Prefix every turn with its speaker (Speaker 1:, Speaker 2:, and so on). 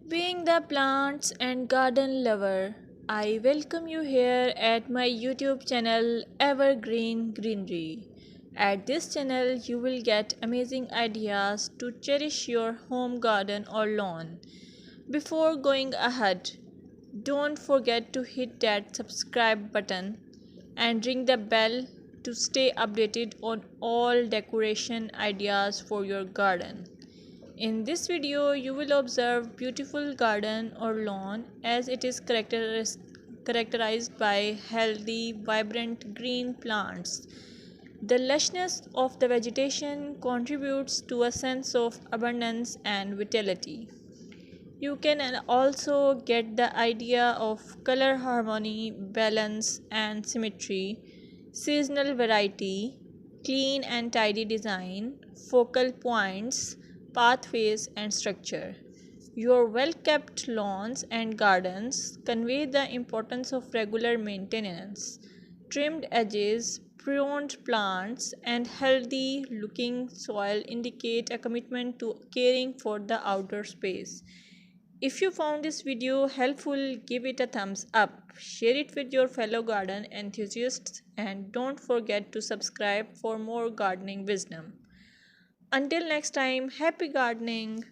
Speaker 1: Being the plants and garden lover, I welcome you here at my YouTube channel Evergreen Greenery. At this channel, you will get amazing ideas to cherish your home garden or lawn. Before going ahead, don't forget to hit that subscribe button and ring the bell to stay updated on all decoration ideas for your garden. In this video, you will observe beautiful garden or lawn as it is characterized by healthy, vibrant green plants. The lushness of the vegetation contributes to a sense of abundance and vitality. You can also get the idea of color harmony, balance, and symmetry, seasonal variety, clean and tidy design, focal points, pathways, and structure. Your well kept lawns and gardens convey the importance of regular maintenance. Trimmed edges, pruned plants, and healthy looking soil indicate a commitment to caring for the outdoor space. If you found this video helpful, give it a thumbs up, share it with your fellow garden enthusiasts, and don't forget to subscribe for more gardening wisdom. Until next time, happy gardening!